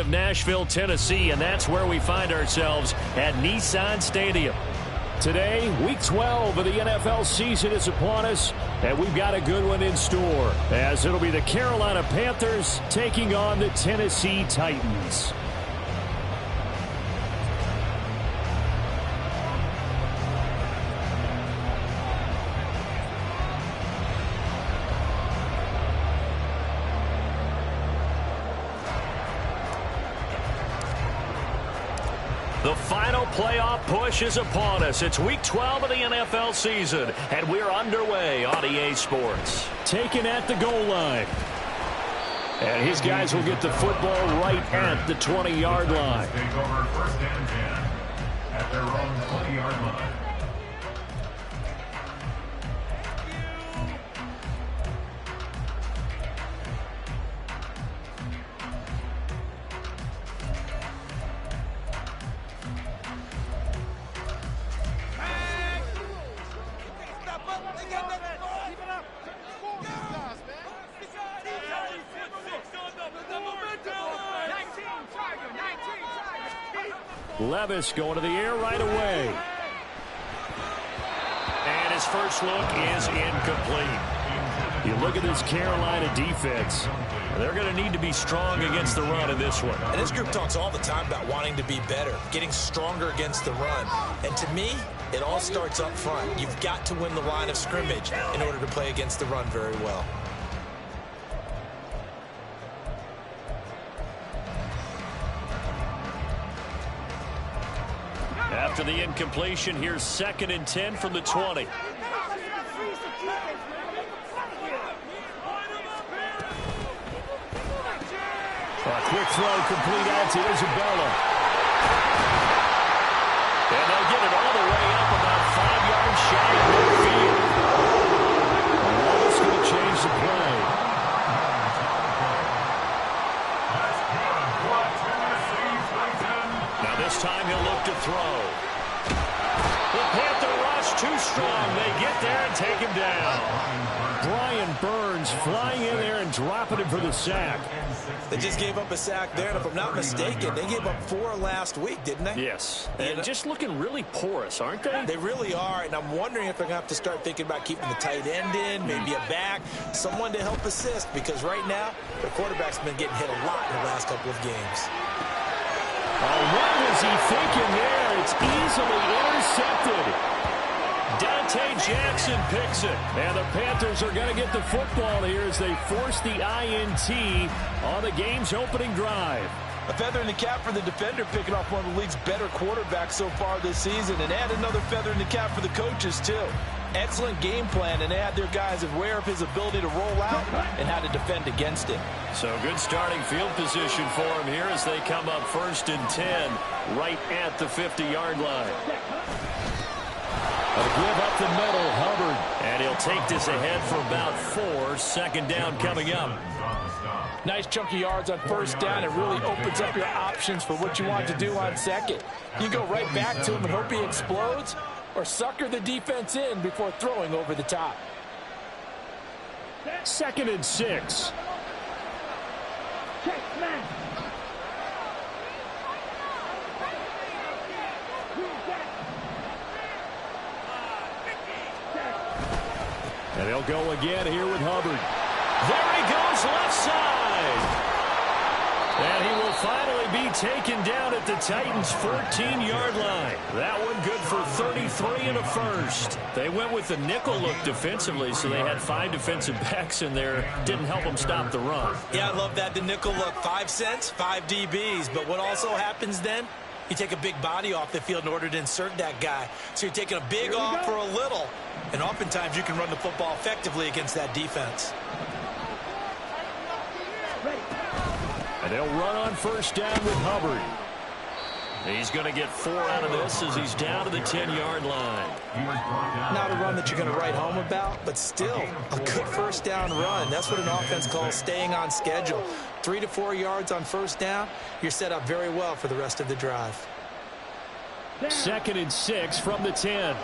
of Nashville, Tennessee, and that's where we find ourselves at Nissan Stadium. Today, Week 12 of the NFL season is upon us, and we've got a good one in store, as it'll be the Carolina Panthers taking on the Tennessee Titans. The final playoff push is upon us. It's Week 12 of the NFL season, and we're underway on EA Sports. Taken at the goal line. And his guys will get the football right at the 20-yard line. Take over first and 10 at their own 20-yard line. Levis going to the air right away. And his first look is incomplete. You look at this Carolina defense. They're going to need to be strong against the run in this one. And this group talks all the time about wanting to be better, getting stronger against the run. And to me, it all starts up front. You've got to win the line of scrimmage in order to play against the run very well. After the incompletion, here's 2nd and 10 from the 20. A quick throw complete out to Isabella. And they'll get it all the way up about 5 yards shy of midfield. That's going to change the play. Now this time he'll look to throw. The Panther rush too strong. They get there and take him down. Brian Burns flying in there and dropping him for the sack. They just gave up a sack there, and if I'm not mistaken, they gave up 4 last week, didn't they? Yes. And just looking really porous, aren't they? They really are, and I'm wondering if they're going to have to start thinking about keeping the tight end in, maybe a back, someone to help assist, because right now, the quarterback's been getting hit a lot in the last couple of games. Oh, what was he thinking there? It's easily intercepted. Dante Jackson picks it. And the Panthers are going to get the football here as they force the INT on the game's opening drive. A feather in the cap for the defender, picking off one of the league's better quarterbacks so far this season, and add another feather in the cap for the coaches, too. Excellent game plan, and they had their guys aware of his ability to roll out and how to defend against it. So good starting field position for him here as they come up 1st and 10 right at the 50-yard line. A give up the middle, Hubbard. And he'll take this ahead for about 4. 2nd down coming up. Nice chunky yards on 1st down. It really opens up your options for what you want to do on 2nd. You go right back to him and hope he explodes, or sucker the defense in before throwing over the top. 2nd and 6. And they'll go again here with Hubbard. There he goes, left side. And he will finally be taken down at the Titans' 14-yard line. That one good for 33 and a first. They went with the nickel look defensively, so they had 5 defensive backs in there. Didn't help them stop the run. Yeah, I love that, the nickel look. 5 cents, 5 DBs. But what also happens then, you take a big body off the field in order to insert that guy. So you're taking a big off for a little. And oftentimes you can run the football effectively against that defense. And they'll run on 1st down with Hubbard. He's going to get 4 out of this as he's down to the 10-yard line. Not a run that you're going to write home about, but still a good 1st down run. That's what an offense calls staying on schedule. 3 to 4 yards on 1st down, you're set up very well for the rest of the drive. 2nd and 6 from the 10.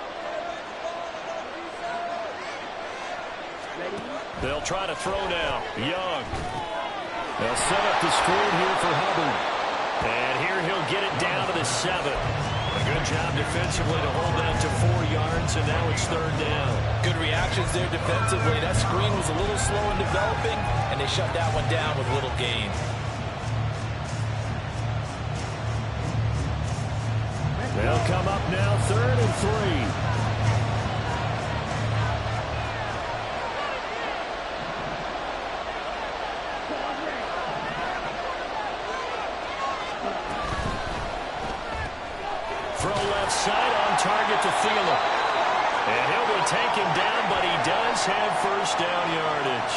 They'll try to throw now. Young. They'll set up the screen here for Hubbard. 7. A good job defensively to hold that to 4 yards, and now it's 3rd down. Good reactions there defensively. That screen was a little slow in developing, and they shut that one down with little gain. They'll come up now 3rd and 3. Side on target to Thielen. And he'll be taken down, but he does have first down yardage.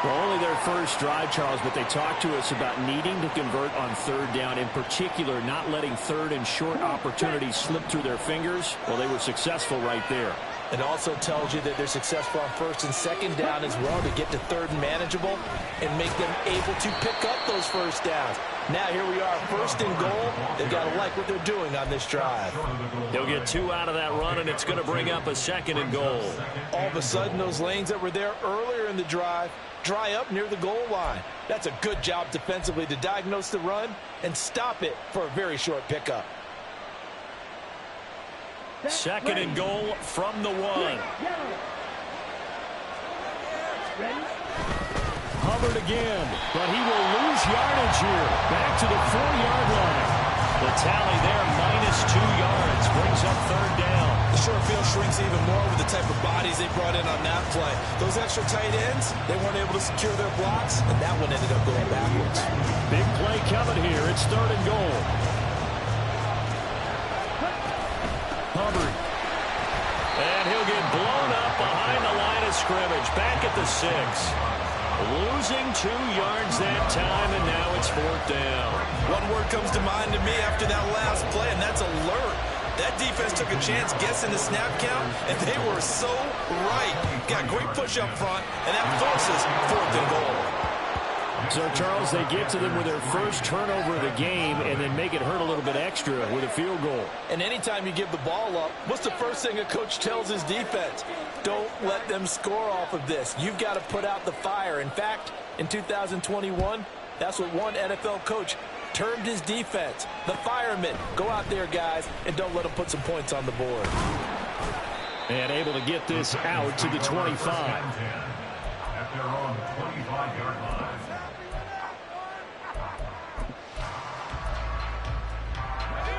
Well, only their first drive, Charles, but they talked to us about needing to convert on 3rd down, in particular not letting 3rd and short opportunities slip through their fingers. Well, they were successful right there. It also tells you that they're successful on 1st and 2nd down as well to get to 3rd and manageable and make them able to pick up those first downs. Now here we are, 1st and goal. They've got to like what they're doing on this drive. They'll get 2 out of that run, and it's going to bring up a 2nd and goal. All of a sudden, those lanes that were there earlier in the drive dry up near the goal line. That's a good job defensively to diagnose the run and stop it for a very short pickup. 2nd and goal from the 1. Hubbard again, but he will lose yardage here. Back to the 4-yard line. The tally there, -2 yards, brings up 3rd down. The short field shrinks even more with the type of bodies they brought in on that play. Those extra tight ends, they weren't able to secure their blocks, and that one ended up going backwards. Big play coming here. It's 3rd and goal. Hubbard. And he'll get blown up behind the line of scrimmage. Back at the 6. Losing 2 yards that time, and now it's 4th down. One word comes to mind to me after that last play, and that's alert. That defense took a chance guessing the snap count, and they were so right. Got great push up front, and that forces 4th and goal. So, Charles, they get to them with their first turnover of the game and then make it hurt a little bit extra with a field goal. And anytime you give the ball up, what's the first thing a coach tells his defense? Don't let them score off of this. You've got to put out the fire. In fact, in 2021, that's what one NFL coach termed his defense. The firemen. Go out there, guys, and don't let them put some points on the board. And able to get this out to the 25. At their own 25-yard line.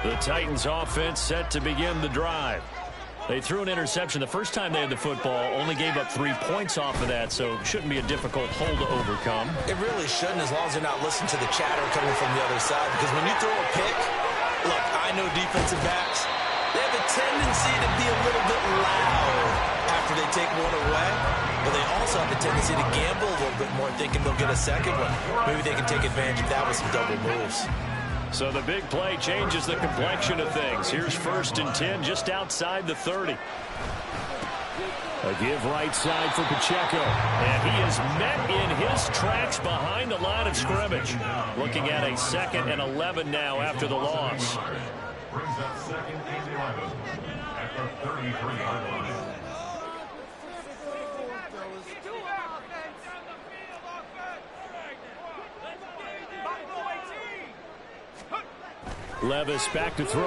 The Titans offense set to begin the drive. They threw an interception the first time they had the football, only gave up 3 points off of that, so shouldn't be a difficult hole to overcome. It really shouldn't, as long as they're not listening to the chatter coming from the other side, because when you throw a pick, look, I know defensive backs, they have a tendency to be a little bit loud after they take one away, but they also have a tendency to gamble a little bit more, thinking they'll get a second one. Maybe they can take advantage of that with some double moves. So the big play changes the complexion of things. Here's 1st and 10 just outside the 30. A give right side for Pacheco. And he is met in his tracks behind the line of scrimmage. Looking at a 2nd and 11 now after the loss. Brings up 2nd and 11 at the 33-yard line. Levis back to throw.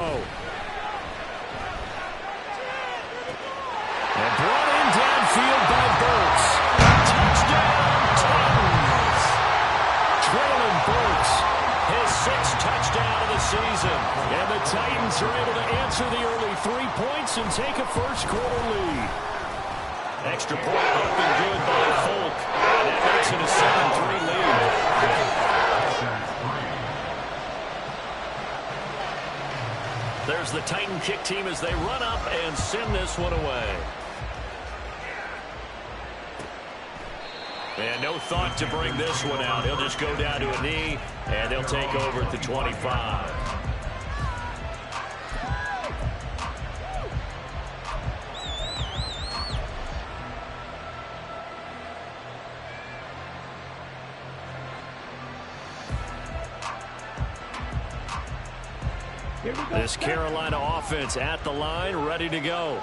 And brought in downfield by Burks. Touchdown, Titans. Traylon Burks, his 6th touchdown of the season. And the Titans are able to answer the early 3 points and take a first-quarter lead. Extra point up and good by Folk. And that makes it a 7-3 lead. There's the Titan kick team as they run up and send this one away. And no thought to bring this one out. He'll just go down to a knee, and they'll take over at the 25. This Carolina offense at the line, ready to go.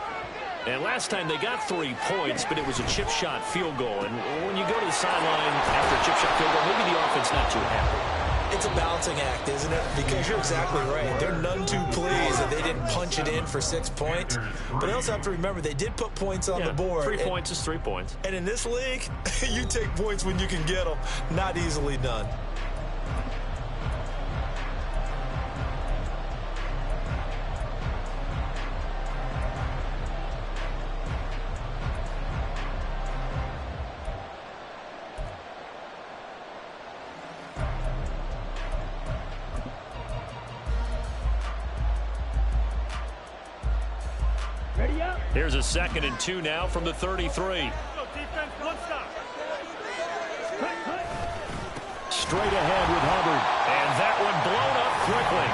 And last time they got 3 points, but it was a chip shot field goal. And when you go to the sideline after a chip shot field goal, maybe the offense not too happy. It's a balancing act, isn't it? Because you're exactly right. They're none too pleased that they didn't punch it in for 6 points. But they also have to remember they did put points on the board. 3 points is 3 points. And in this league, you take points when you can get them. Not easily done. Here's a 2nd and 2 now from the 33. Straight ahead with Hubbard. And that one blown up quickly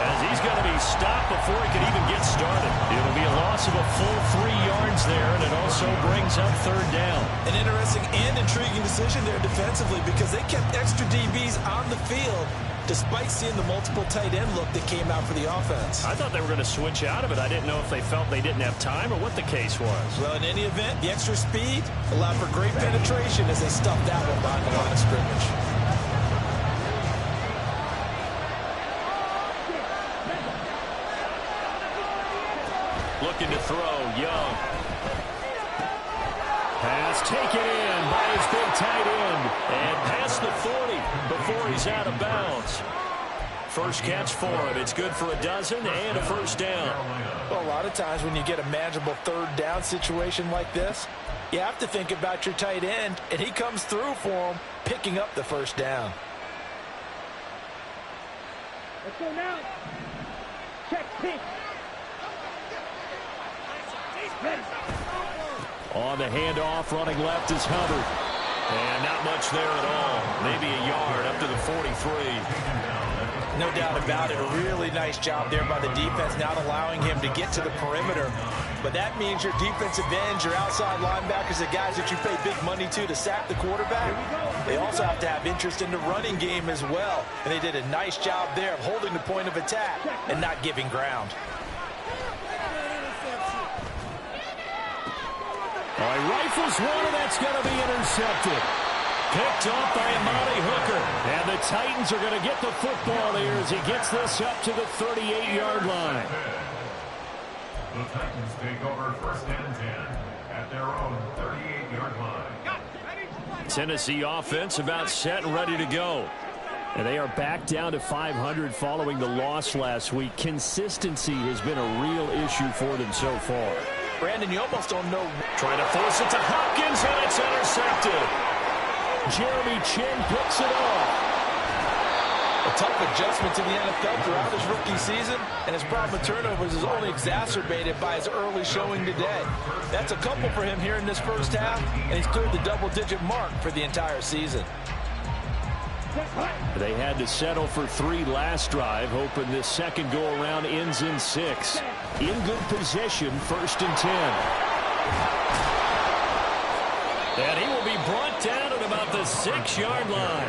as he's going to be stopped before he can even get started. It'll be a loss of a full 3 yards there, and it also brings up 3rd down. An interesting and intriguing decision there defensively because they kept extra DBs on the field despite seeing the multiple tight end look that came out for the offense. I thought they were going to switch out of it. I didn't know if they felt they didn't have time or what the case was. Well, in any event, the extra speed allowed for great penetration as they stuffed that one behind the line of scrimmage. Looking to throw, Young. Pass taken in by his big tight end. And past the 40 before he's out of bounds. First catch for him. It's good for a dozen and a 1st down. Well, a lot of times when you get a manageable 3rd down situation like this, you have to think about your tight end, and he comes through for him, picking up the 1st down. Let's go now. Check, pick. On the handoff, running left is Hubbard. And not much there at all. Maybe a yard up to the 43. No doubt about it. A really nice job there by the defense, not allowing him to get to the perimeter. But that means your defensive ends, your outside linebackers, the guys that you pay big money to sack the quarterback, they also have to have interest in the running game as well. And they did a nice job there of holding the point of attack and not giving ground. All right, rifles one, and that's going to be intercepted. Picked off by Amani Hooker. And the Titans are going to get the football here as he gets this up to the 38-yard line. The Titans take over 1st and 10 at their own 38-yard line. Tennessee offense about set and ready to go. And they are back down to 500 following the loss last week. Consistency has been a real issue for them so far. Brandon, you almost don't know. Trying to force it to Hopkins, and it's intercepted. Jeremy Chin picks it off. A tough adjustment to the NFL throughout his rookie season, and his problem with turnovers is only exacerbated by his early showing today. That's a couple for him here in this 1st half, and he's cleared the double-digit mark for the entire season. They had to settle for 3 last drive, hoping this 2nd go-around ends in 6. In good position, 1st and 10. And he will be brought down at about the 6-yard line.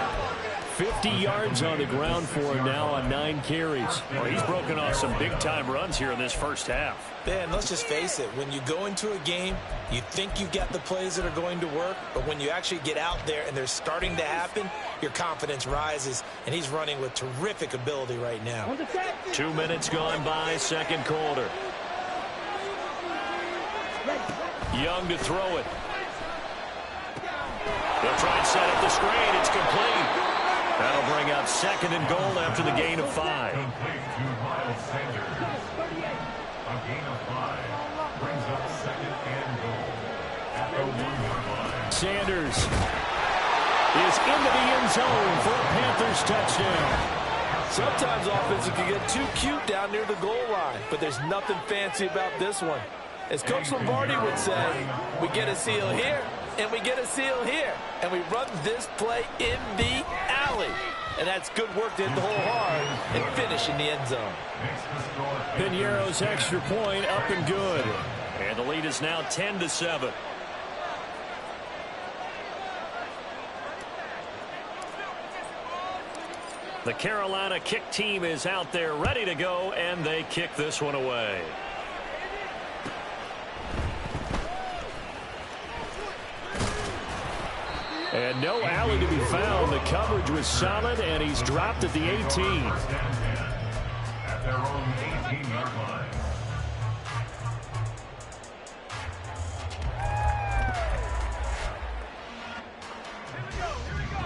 50 yards on the ground for him now on 9 carries. Well, he's broken off some big-time runs here in this 1st half. Ben, let's just face it. When you go into a game, you think you've got the plays that are going to work, but when you actually get out there and they're starting to happen, your confidence rises, and he's running with terrific ability right now. 2 minutes gone by, 2nd quarter. Young to throw it. They'll try and set up the screen. It's complete. That'll bring up 2nd and goal after the gain of 5. Complete to Miles Sanders. A gain of 5 brings up 2nd and goal at the 1-yard line. Sanders is into the end zone for a Panthers touchdown. Sometimes offenses can get too cute down near the goal line, but there's nothing fancy about this one. As Coach Lombardi would say, we get a seal here, and we get a seal here, and we run this play in the alley. And that's good work to hit the hole hard and finish in the end zone. Piñeiro's extra point up and good. And the lead is now 10-7. The Carolina kick team is out there ready to go, and they kick this one away. And no alley to be found. The coverage was solid, and he's dropped at the 18. At their own 18-yard line.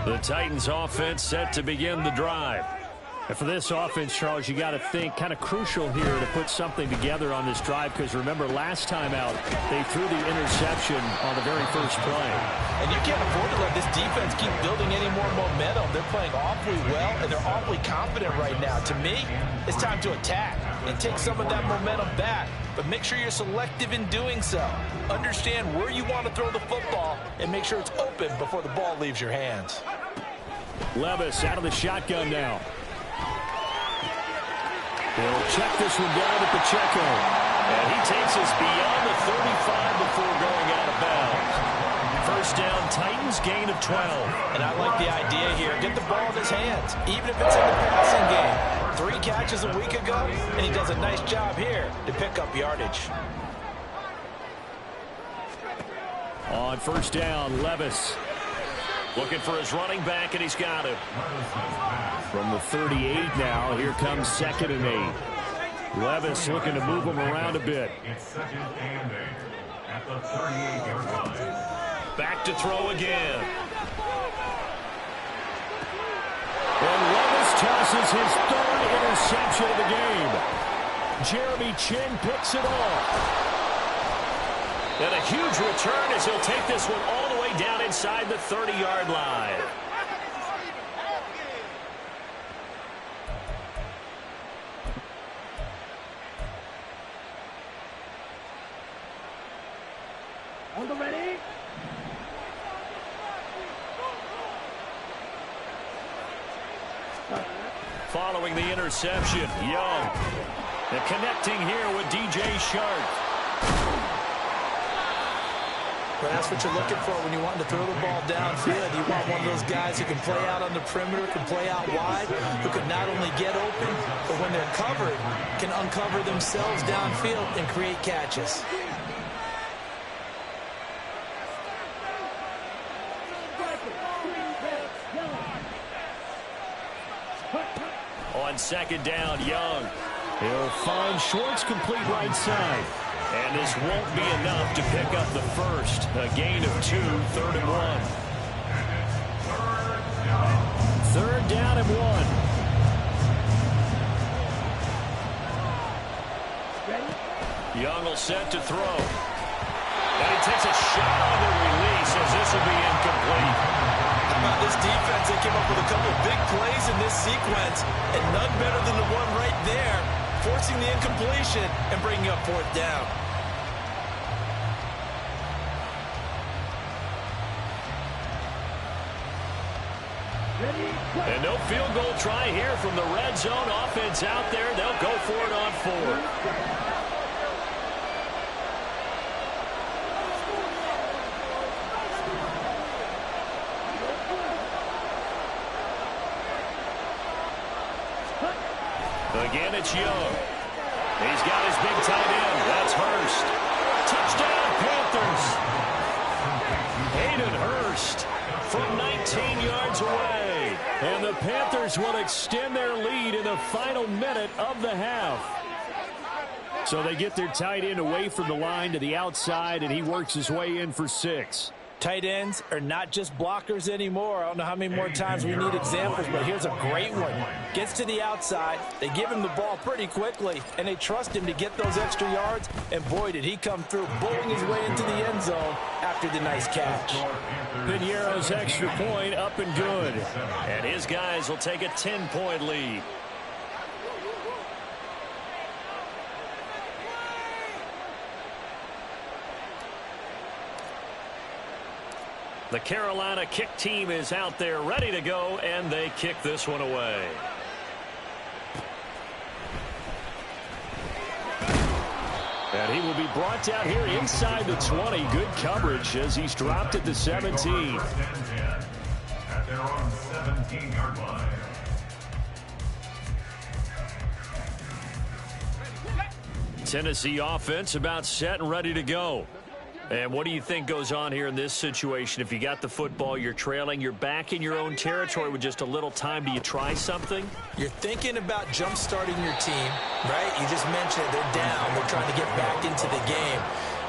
The Titans offense set to begin the drive. And for this offense, Charles, you got to think kind of crucial here to put something together on this drive, because remember last time out they threw the interception on the very first play. And you can't afford to let this defense keep building any more momentum. They're playing awfully well, and they're awfully confident right now. To me, it's time to attack and take some of that momentum back, but make sure you're selective in doing so. Understand where you want to throw the football and make sure it's open before the ball leaves your hands. Levis out of the shotgun now. He'll check this one down at Pacheco. And he takes us beyond the 35 before going out of bounds. First down, Titans, gain of 12. And I like the idea here. Get the ball in his hands, even if it's in the passing game. 3 catches a week ago, and he does a nice job here to pick up yardage. On first down, Levis. Looking for his running back, and he's got him. From the 38 now, here comes 2nd and 8. Levis looking to move him around a bit. It's 2nd and 8 at the 38-yard line. Back to throw again. And Levis tosses his 3rd interception of the game. Jeremy Chin picks it off. And a huge return as he'll take this one all the way down inside the 30-yard line. On the ready. Following the interception, Young. And connecting here with DJ Shark. But that's what you're looking for when you want to throw the ball downfield. You want one of those guys who can play out on the perimeter, can play out wide, who can not only get open, but when they're covered, can uncover themselves downfield and create catches. On 2nd down, Young. He'll find Schwartz complete right side. And this won't be enough to pick up the first. A gain of 2, 3rd and 1. 3rd down and 1. Young will set to throw. And he takes a shot on the release as this will be incomplete. How about this defense? They came up with a couple of big plays in this sequence, and none better than the one right there, forcing the incompletion and bringing up 4th down. And no field goal try here from the red zone. Offense out there. They'll go for it on 4th. Again, it's Young. He's got his big tight end. That's Hurst. Touchdown, Panthers. Hayden Hurst from 19 yards away. And the Panthers will extend their lead in the final minute of the half. So they get their tight end away from the line to the outside, and he works his way in for 6. Tight ends are not just blockers anymore. I don't know how many more times we need examples, but here's a great one. Gets to the outside, they give him the ball pretty quickly, and they trust him to get those extra yards, and boy, did he come through, bowling his way into the end zone after the nice catch. Piñeiro's extra point up and good. And his guys will take a 10-point lead. The Carolina kick team is out there ready to go, and they kick this one away. And he will be brought down here inside the 20. Good coverage as he's dropped at the 17. At their own 17-yard line. Tennessee offense about set and ready to go. And what do you think goes on here in this situation? If you got the football, you're trailing, you're back in your own territory with just a little time. Do you try something? You're thinking about jump-starting your team, right? You just mentioned it. They're down. They're trying to get back into the game.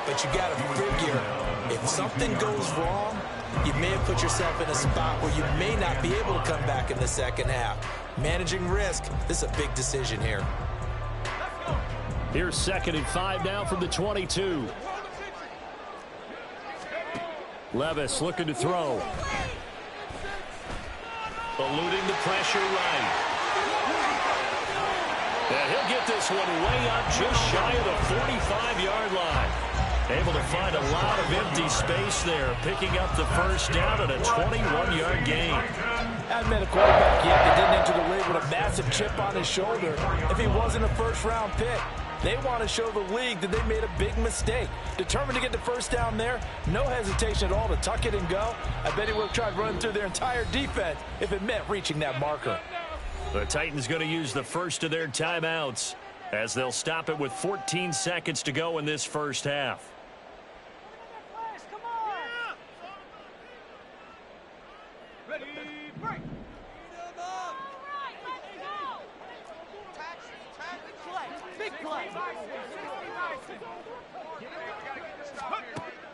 But you got to figure, if something goes wrong, you may have put yourself in a spot where you may not be able to come back in the second half. Managing risk, this is a big decision here. Here's 2nd and 5 now from the 22. Levis looking to throw. Eluding the pressure right. And he'll get this one way up just shy of the 45-yard line. Able to find a lot of empty space there, picking up the first down and a 21-yard gain. Hadn't met a quarterback yet that didn't enter the league with a massive chip on his shoulder if he wasn't a first-round pick. They want to show the league that they made a big mistake. Determined to get the first down there, no hesitation at all to tuck it and go. I bet he would have tried running through their entire defense if it meant reaching that marker. The Titans going to use the first of their timeouts as they'll stop it with 14 seconds to go in this first half.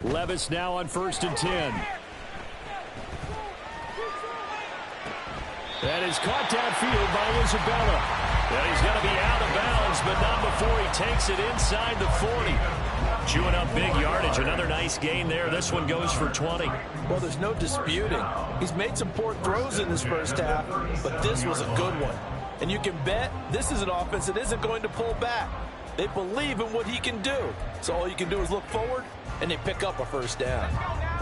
Levis now on 1st and 10. That is caught downfield by Isabella. And he's going to be out of bounds, but not before he takes it inside the 40. Chewing up big yardage. Another nice gain there. This one goes for 20. Well, there's no disputing. He's made some poor throws in this first half, but this was a good one. And you can bet this is an offense that isn't going to pull back. They believe in what he can do. So all you can do is look forward, and they pick up a first down.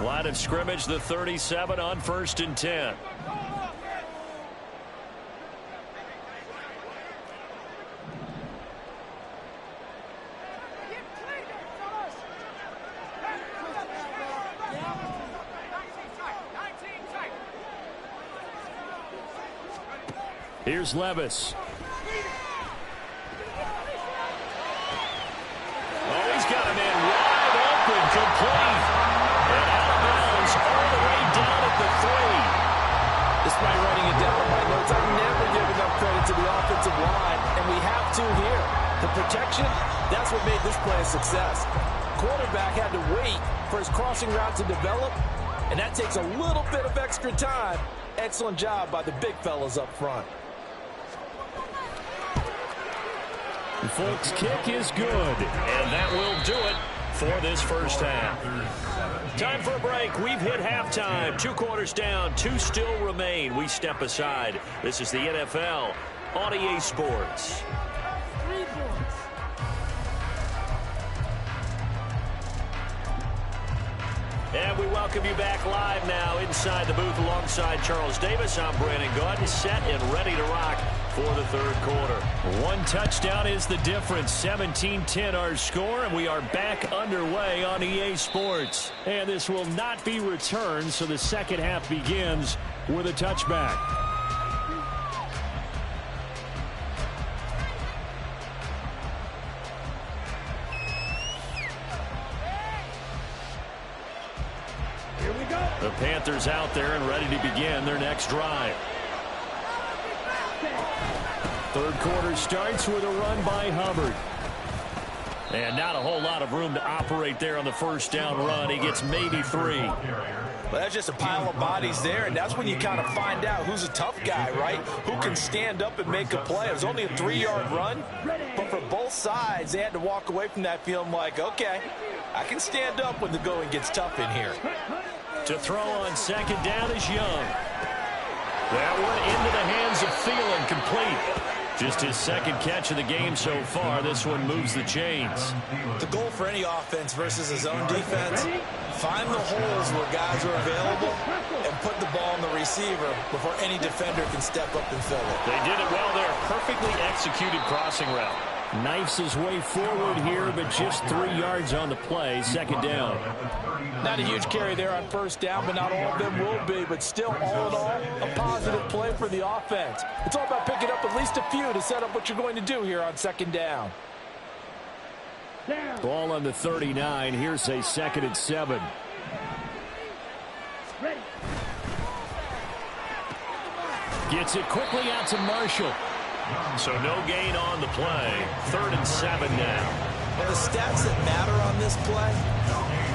Line of scrimmage, the 37 on 1st and 10. Here's Levis. Oh, he's got a man wide open, complete. And out of bounds all the way down at the 3. Despite writing it down in my notes, I never give enough credit to the offensive line, and we have to here. The protection, that's what made this play a success. Quarterback had to wait for his crossing route to develop, and that takes a little bit of extra time. Excellent job by the big fellas up front. The Folks' kick is good. And that will do it for this first half. Time for a break. We've hit halftime. 2 quarters down, 2 still remain. We step aside. This is the NFL on EA Sports. And we welcome you back live now inside the booth alongside Charles Davis. I'm Brandon Gaudin, set and ready to rock for the third quarter. 1 touchdown is the difference. 17-10 our score, and we are back underway on EA Sports. And this will not be returned, so the second half begins with a touchback. The Panthers out there and ready to begin their next drive. Third quarter starts with a run by Hubbard. And not a whole lot of room to operate there on the first down run. He gets maybe 3. Well, that's just a pile of bodies there, and that's when you kind of find out who's a tough guy, right? Who can stand up and make a play. It was only a 3-yard run, but for both sides, they had to walk away from that feeling like, okay, I can stand up when the going gets tough in here. To throw on second down is Young. That one into the hands of Thielen, complete. Just his second catch of the game so far. This one moves the chains. The goal for any offense versus his own defense, find the holes where guys are available and put the ball on the receiver before any defender can step up and fill it. They did it well there. Perfectly executed crossing route. Knifes his way forward here, but just 3 yards on the play. Second down. Not a huge carry there on first down, but not all of them will be. But still, all in all, a positive play for the offense. It's all about picking up at least a few to set up what you're going to do here on second down. Down. Ball on the 39. Here's a 2nd and 7. Ready. Gets it quickly out to Marshall. So no gain on the play. 3rd and 7 now. Well, the stats that matter on this play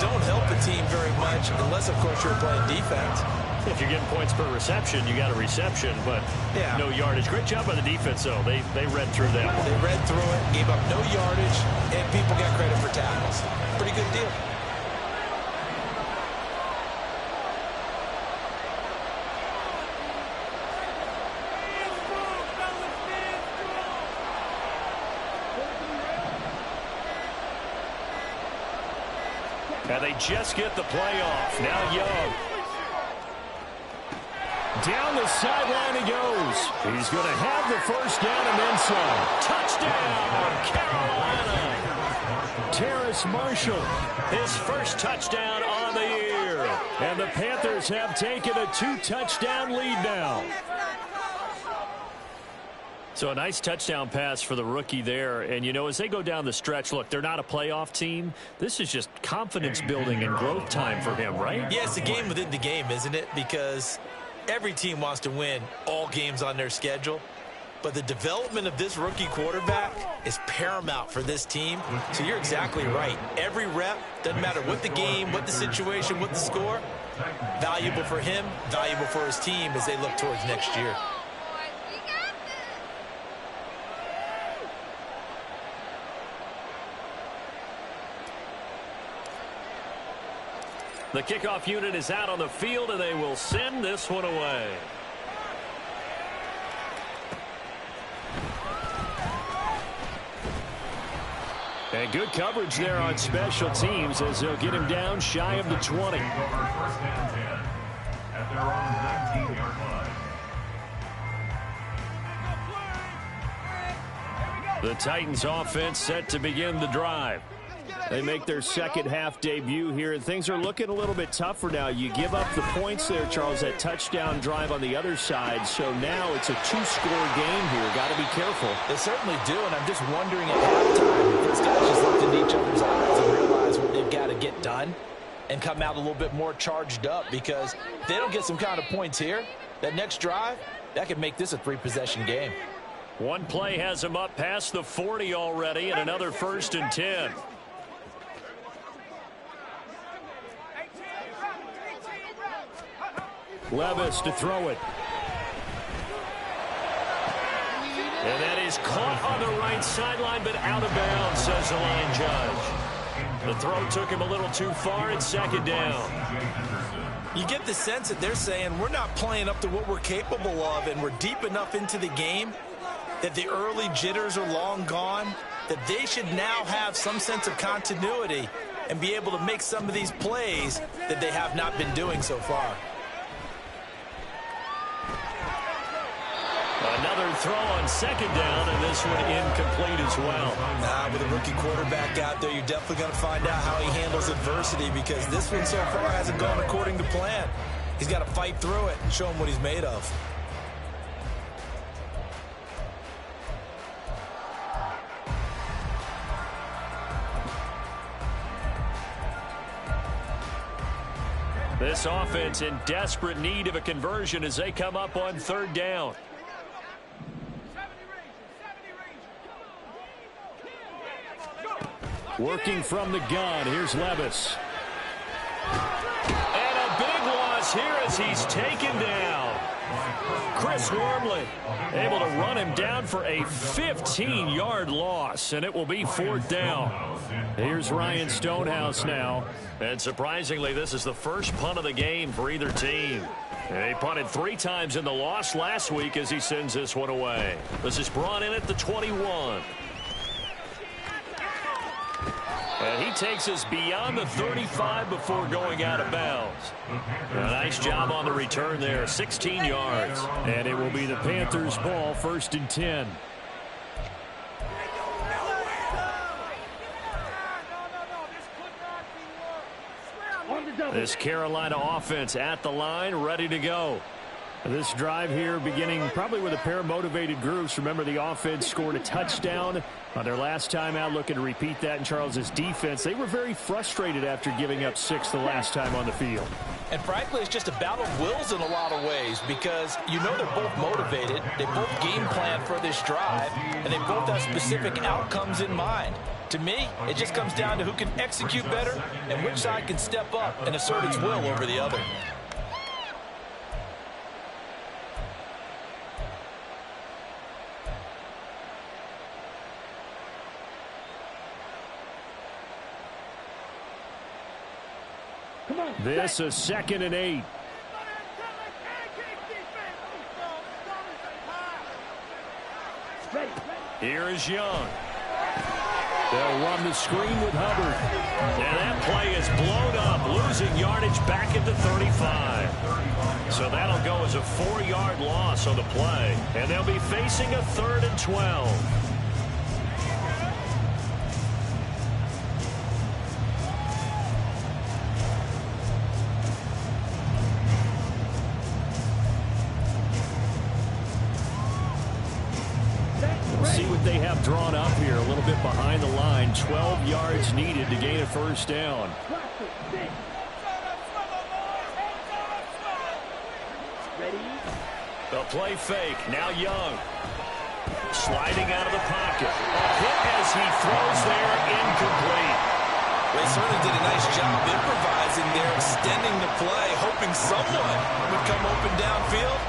don't help a team very much unless, of course, you're playing defense. If you're getting points per reception, you got a reception, but no yardage. Great job by the defense, though. They read through that. They read through it, gave up no yardage, and people got credit for tackles. Pretty good deal. And they just get the play off. Now Young. Down the sideline he goes. He's going to have the first down and then some. Touchdown, Carolina. Terrace Marshall. His first touchdown on the year. And the Panthers have taken a 2-touchdown lead now. So a nice touchdown pass for the rookie there. And, you know, as they go down the stretch, look, they're not a playoff team. This is just confidence building and growth time for him, right? Yeah, it's a game within the game, isn't it? Because every team wants to win all games on their schedule. But the development of this rookie quarterback is paramount for this team. So you're exactly right. Every rep, doesn't matter what the game, what the situation, what the score, valuable for him, valuable for his team as they look towards next year. The kickoff unit is out on the field, and they will send this one away. And good coverage there on special teams as they'll get him down shy of the 20. First and 10 at their own 19-yard line. The Titans offense set to begin the drive. They make their second half debut here, and things are looking a little bit tougher now. You give up the points there, Charles, that touchdown drive on the other side. So now it's a 2-score game here. Got to be careful. They certainly do, and I'm just wondering at halftime if those guys just looked into each other's eyes and realize what they've got to get done and come out a little bit more charged up, because if they don't get some kind of points here, that next drive, that could make this a 3-possession game. One play has him up past the 40 already, and another 1st and 10. Levis to throw it. And that is caught on the right sideline, but out of bounds, says the line judge. The throw took him a little too far, and 2nd down. You get the sense that they're saying we're not playing up to what we're capable of, and we're deep enough into the game that the early jitters are long gone, that they should now have some sense of continuity and be able to make some of these plays that they have not been doing so far. Another throw on 2nd down, and this one incomplete as well. With a rookie quarterback out there, you're definitely going to find out how he handles adversity, because this one so far hasn't gone according to plan. He's got to fight through it and show him what he's made of. This offense in desperate need of a conversion as they come up on 3rd down. Working from the gun. Here's Levis. And a big loss here as he's taken down. Chris Wormley able to run him down for a 15-yard loss, and it will be 4th down. Here's Ryan Stonehouse now. And surprisingly, this is the first punt of the game for either team. And he punted 3 times in the loss last week as he sends this one away. This is brought in at the 21. And he takes us beyond the 35 before going out of bounds. A nice job on the return there, 16 yards. And it will be the Panthers' ball, 1st and 10. This Carolina offense at the line, ready to go. This drive here beginning probably with a pair of motivated groups. Remember, the offense scored a touchdown on their last time out, looking to repeat that in Charles's defense. They were very frustrated after giving up 6 the last time on the field. And frankly, it's just a battle of wills in a lot of ways because you know they're both motivated. They both game plan for this drive, and they both have specific outcomes in mind. To me, it just comes down to who can execute better and which side can step up and assert its will over the other. This is 2nd and 8. Here is Young. They'll run the screen with Hubbard. And that play is blown up, losing yardage back at the 35. So that'll go as a 4-yard loss on the play. And they'll be facing a 3rd and 12. See what they have drawn up here, a little bit behind the line. 12 yards needed to gain a first down. The play fake. Now Young. Sliding out of the pocket. A hit as he throws there, incomplete. They certainly did a nice job improvising there, extending the play, hoping someone would come open downfield,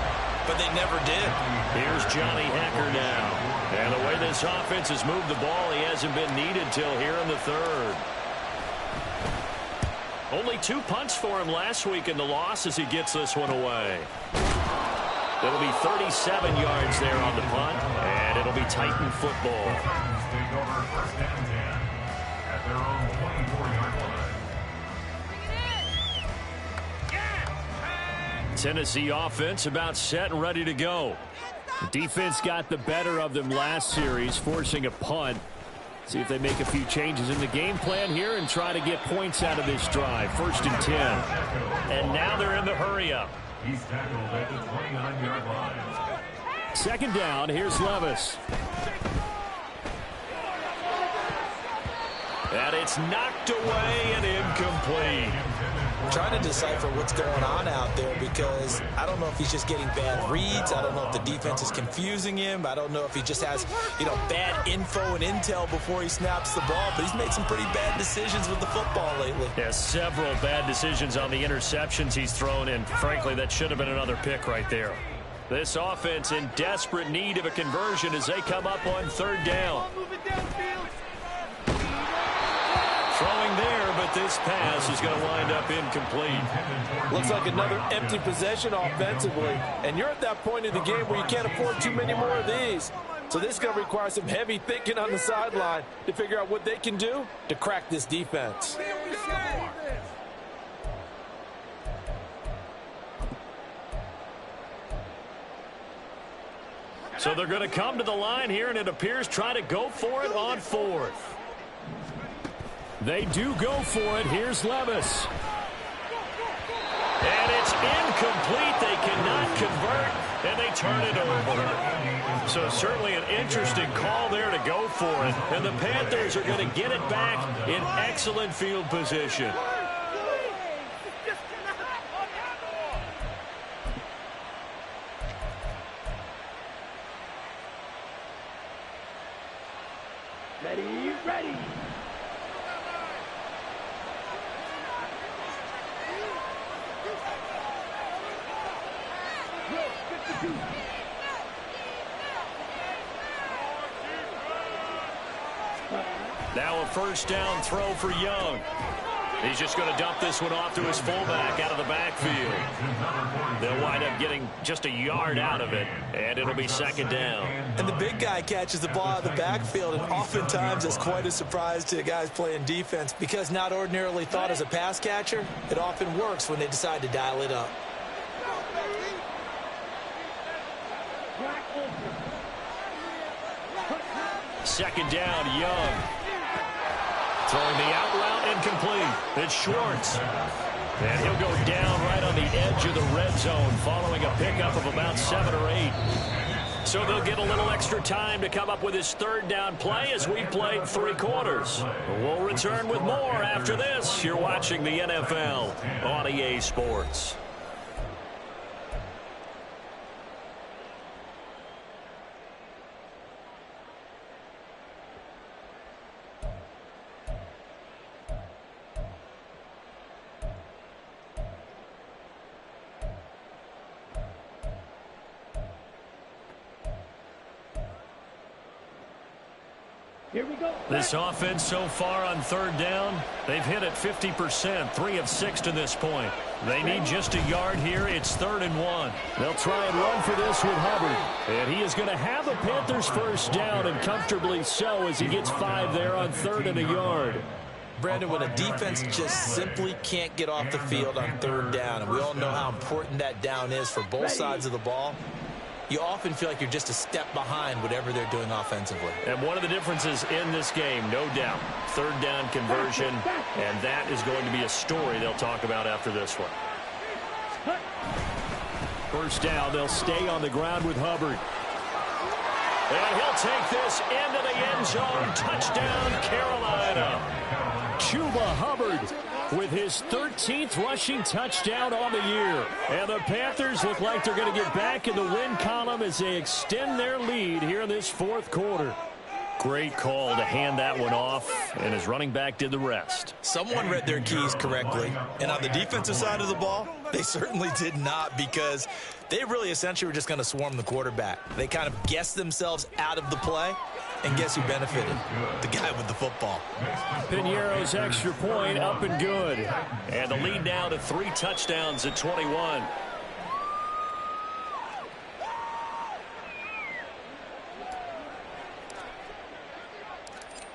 but they never did. Here's Johnny Hacker now. And the way this offense has moved the ball, he hasn't been needed till here in the 3rd. Only 2 punts for him last week in the loss as he gets this one away. It'll be 37 yards there on the punt, and it'll be Titan football. Take over 1st and 10 at their own 24-yard line. Tennessee offense about set and ready to go. The defense got the better of them last series, forcing a punt. See if they make a few changes in the game plan here and try to get points out of this drive. 1st and 10. And now they're in the hurry-up. He's tackled at the 29-yard line. 2nd down, here's Levis. And it's knocked away and incomplete. Trying to decipher what's going on out there because I don't know if he's just getting bad reads. I don't know if the defense is confusing him. I don't know if he just has, bad info and intel before he snaps the ball. But he's made some pretty bad decisions with the football lately. Yeah, several bad decisions on the interceptions he's thrown, and frankly, that should have been another pick right there. This offense in desperate need of a conversion as they come up on 3rd down. Throwing there, but this pass is going to wind up incomplete. Looks like another empty possession offensively. And you're at that point in the game where you can't afford too many more of these. So this is going to require some heavy thinking on the sideline to figure out what they can do to crack this defense. So they're going to come to the line here, and it appears try to go for it on 4th. They do go for it. Here's Levis. And it's incomplete. They cannot convert, and they turn it over. So certainly an interesting call there to go for it. And the Panthers are going to get it back in excellent field position. Ready. Now a 1st down throw for Young. He's just going to dump this one off to his fullback out of the backfield. They'll wind up getting just a yard out of it, and it'll be 2nd down. And the big guy catches the ball out of the backfield, and oftentimes it's quite a surprise to the guys playing defense because not ordinarily thought as a pass catcher, it often works when they decide to dial it up. Second down, Young. Throwing the out route incomplete. It's Schwartz. And he'll go down right on the edge of the red zone following a pickup of about 7 or 8. So they'll get a little extra time to come up with his third down play as we played 3 quarters. We'll return with more after this. You're watching the NFL on EA Sports. Here we go. This offense so far on third down, they've hit it 50%, 3 of 6 to this point. They need just a yard here. It's 3rd and 1. They'll try and run for this with Hubbard. And he is going to have the Panthers first down, and comfortably so, as he gets 5 there on 3rd and a yard. Brandon, when a defense just simply can't get off the field on 3rd down, and we all know how important that down is for both sides of the ball, you often feel like you're just a step behind whatever they're doing offensively. And one of the differences in this game, no doubt, 3rd down conversion, and that is going to be a story they'll talk about after this one. First down, they'll stay on the ground with Hubbard. And he'll take this into the end zone. Touchdown, Carolina. Chuba Hubbard with his 13th rushing touchdown on the year. And the Panthers look like they're going to get back in the win column as they extend their lead here in this 4th quarter. Great call to hand that one off, and his running back did the rest. Someone read their keys correctly, and on the defensive side of the ball, they certainly did not, because they really essentially were just going to swarm the quarterback. They kind of guessed themselves out of the play, and guess who benefited? The guy with the football. Piñeiro's extra point up and good. And the lead now to 3 touchdowns at 21.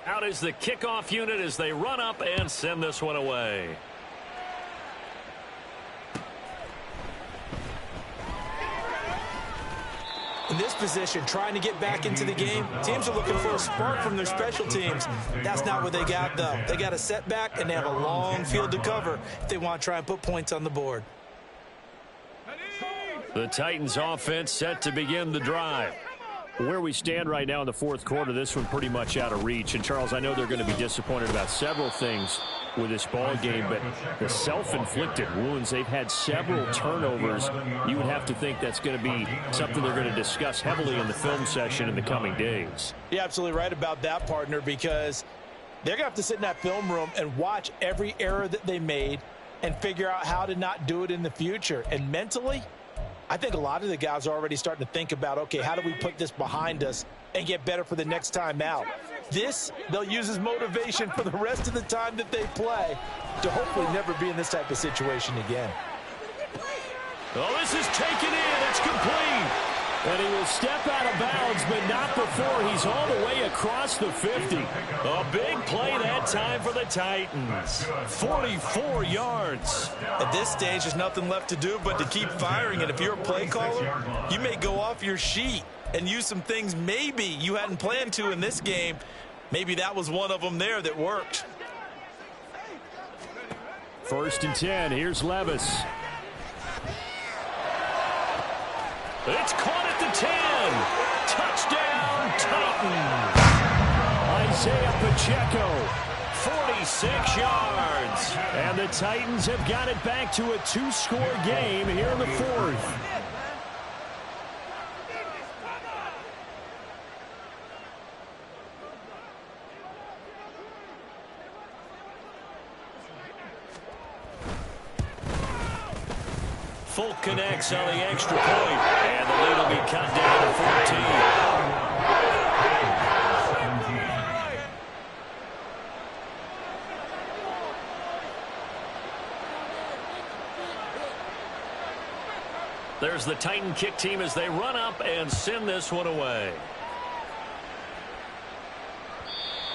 Out is the kickoff unit as they run up and send this one away. In this position, trying to get back into the game, teams are looking for a spark from their special teams. That's not what they got, though. They got a setback, and they have a long field to cover if they want to try and put points on the board. The Titans offense set to begin the drive. Where we stand right now in the 4th quarter, this one pretty much out of reach. And, Charles, I know they're going to be disappointed about several things with this ball game, but the self-inflicted wounds, they've had several turnovers. You would have to think that's going to be something they're going to discuss heavily in the film session in the coming days. You're absolutely right about that, partner, because they're going to have to sit in that film room and watch every error that they made and figure out how to not do it in the future. And mentally, I think a lot of the guys are already starting to think about, okay, how do we put this behind us and get better for the next time out? This, they'll use as motivation for the rest of the time that they play to hopefully never be in this type of situation again. Oh, this is taken in. It's complete. And he will step out of bounds, but not before he's all the way across the 50. A big play that time for the Titans. 44 yards. At this stage, there's nothing left to do but to keep firing. And if you're a play caller, you may go off your sheet and use some things maybe you hadn't planned to in this game. Maybe that was one of them there that worked. 1st and 10. Here's Levis. It's caught at the 10. Touchdown, Titans. Isaiah Pacheco. 46 yards. And the Titans have got it back to a 2-score game here in the 4th. Folk connects on the extra point, and the lead will be cut down to 14. There's the Titan kick team as they run up and send this one away.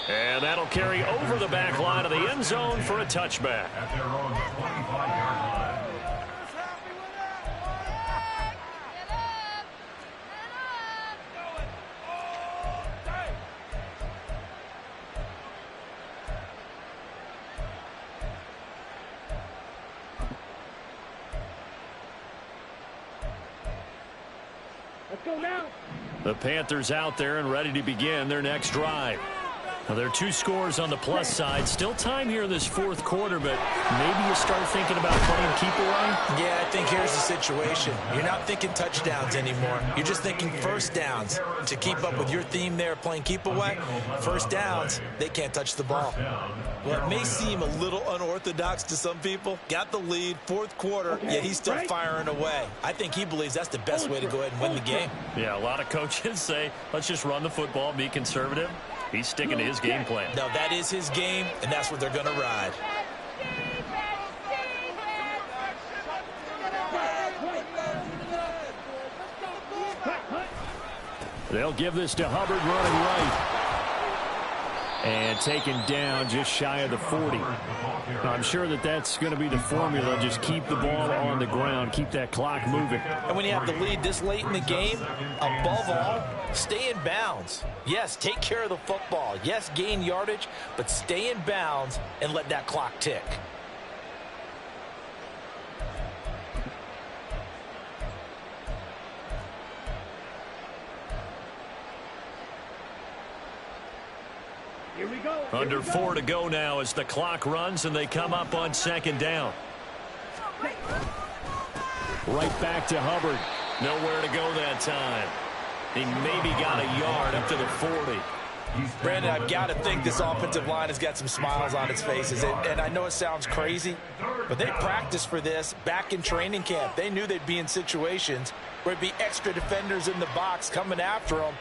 And that'll carry over the back line of the end zone for a touchback. At their own 25-yard line. Let's go now. The Panthers out there and ready to begin their next drive. Well, there are 2 scores on the plus side. Still time here in this fourth quarter, but maybe you start thinking about playing keep away? Yeah, I think here's the situation. You're not thinking touchdowns anymore. You're just thinking first downs. To keep up with your theme there, playing keep away, first downs, they can't touch the ball. Well, it may seem a little unorthodox to some people. Got the lead, fourth quarter, yet he's still firing away. I think he believes that's the best way to go ahead and win the game. Yeah, a lot of coaches say, let's just run the football, be conservative. He's sticking to his game plan. No, that is his game, and that's what they're going to ride. They'll give this to Hubbard running right. And taken down just shy of the 40. I'm sure that's going to be the formula. Just keep the ball on the ground. Keep that clock moving. And when you have the lead this late in the game, above all, stay in bounds. Yes, take care of the football. Yes, gain yardage, but stay in bounds and let that clock tick. Here we go. Under 4 to go now as the clock runs and they come up on second down. Right back to Hubbard. Nowhere to go that time. He maybe got a yard up to the 40. Brandon, I've got to think this offensive line has got some smiles on its faces. And I know it sounds crazy, but they practiced for this back in training camp. They knew they'd be in situations where it'd be extra defenders in the box coming after them,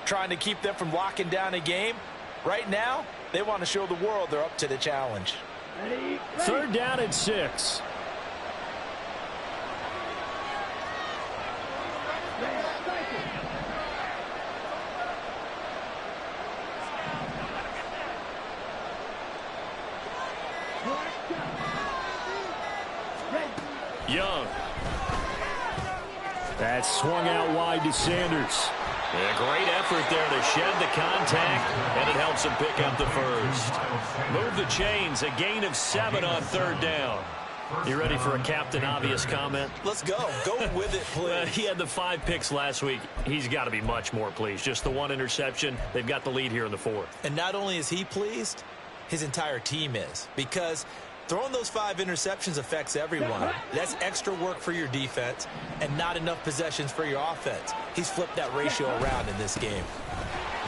trying to keep them from locking down a game. Right now, they want to show the world they're up to the challenge. Ready. Third down and 6. Young. That swung out wide to Sanders. A great effort there to shed the contact, and it helps him pick up the first. Move the chains, a gain of 7 on third down. You ready for a Captain Obvious comment? Let's go. Go with it, please. He had the 5 picks last week. He's got to be much more pleased. Just the 1 interception. They've got the lead here in the 4th. And not only is he pleased, his entire team is. Because throwing those 5 interceptions affects everyone. That's extra work for your defense and not enough possessions for your offense. He's flipped that ratio around in this game.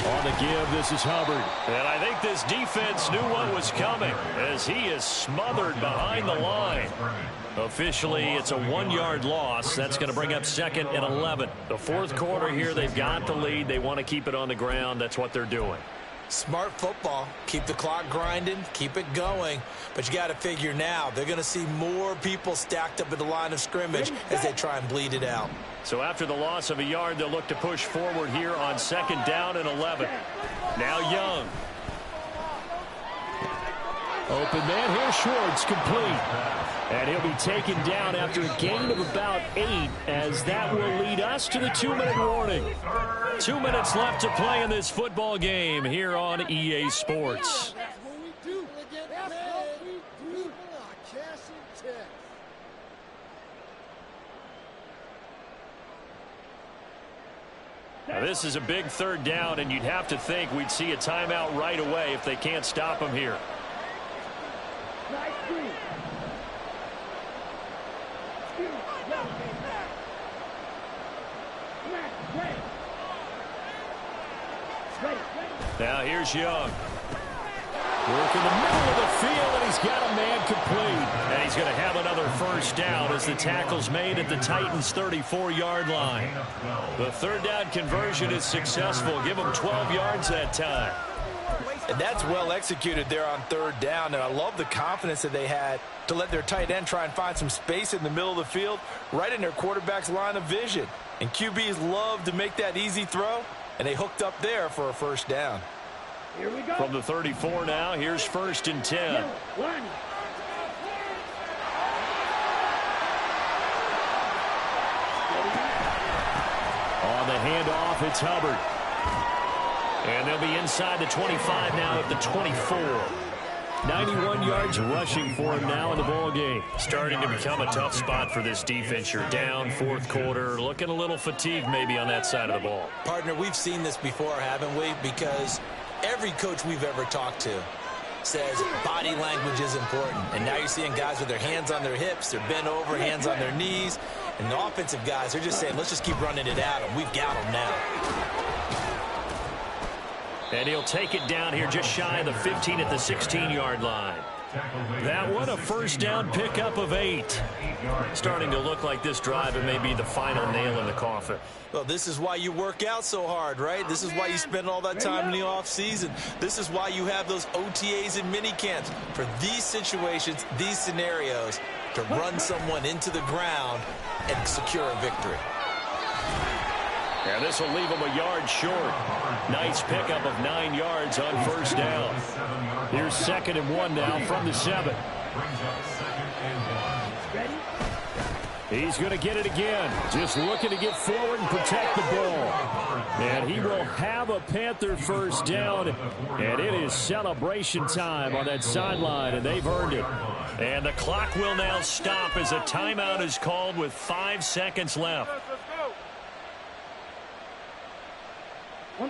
On the give, this is Hubbard. And I think this defense knew what was coming as he is smothered behind the line. Officially, it's a 1-yard loss. That's going to bring up 2nd and 11. The 4th quarter here, they've got the lead. They want to keep it on the ground. That's what they're doing. Smart football. Keep the clock grinding. Keep it going. But you got to figure now, they're going to see more people stacked up at the line of scrimmage as they try and bleed it out. So after the loss of a yard, they'll look to push forward here on 2nd down and 11. Now Young. Open man here, Schwartz, complete. And he'll be taken down after a gain of about 8, as that will lead us to the 2-minute warning. 2 minutes left to play in this football game here on EA Sports. Now this is a big 3rd down, and you'd have to think we'd see a timeout right away if they can't stop him here. Now here's Young. Work in the middle of the field, and he's got a man complete. And he's going to have another first down as the tackle's made at the Titans' 34-yard line. The 3rd down conversion is successful. Give them 12 yards that time. And that's well executed there on 3rd down. And I love the confidence that they had to let their tight end try and find some space in the middle of the field, right in their quarterback's line of vision. And QBs love to make that easy throw, and they hooked up there for a first down. Here we go. From the 34 now, here's 1st and 10. On the handoff, it's Hubbard. And they'll be inside the 25 now at the 24. 91 yards rushing for him now in the ball game. Starting to become a tough spot for this defense. You're down fourth quarter, looking a little fatigued maybe on that side of the ball. Partner, we've seen this before, haven't we? Because every coach we've ever talked to says body language is important. And now you're seeing guys with their hands on their hips, they're bent over, hands on their knees. And the offensive guys, they're just saying, let's just keep running it at them. We've got them now. And he'll take it down here just shy of the 15 at the 16-yard line. That one a first down pickup of 8. Starting to look like this drive, it may be the final nail in the coffin. Well, this is why you work out so hard, right? This is why you spend all that time in the offseason. This is why you have those OTAs and mini camps. For these situations, these scenarios, to run someone into the ground and secure a victory. And this will leave him a yard short. Nice pickup of 9 yards on first down. Here's 2nd and 1 now from the 7. He's going to get it again. Just looking to get forward and protect the ball. And he will have a Panther first down. And it is celebration time on that sideline, and they've earned it. And the clock will now stop as a timeout is called with 5 seconds left. Well,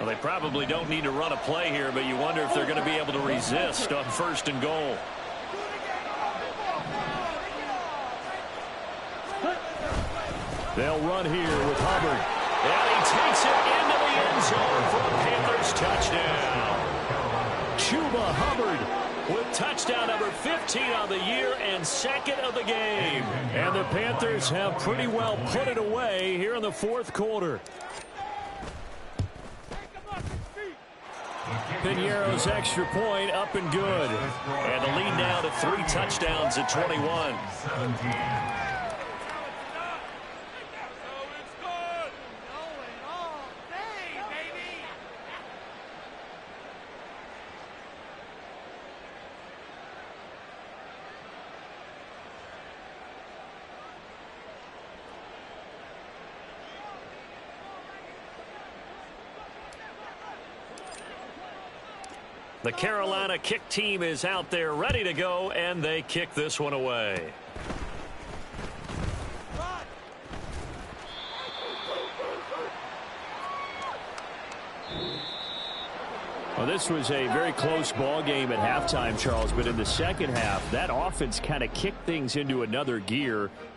they probably don't need to run a play here, but you wonder if they're going to be able to resist on 1st and goal. They'll run here with Hubbard. And he takes it into the end zone for a Panthers touchdown. Chuba Hubbard with touchdown number 15 on the year and 2nd of the game. And the Panthers have pretty well put it away here in the 4th quarter. Piñeiro's extra point up and good. And the lead now to 3 touchdowns at 21. The Carolina kick team is out there ready to go, and they kick this one away. Well, this was a very close ball game at halftime, Charles, but in the second half, that offense kind of kicked things into another gear.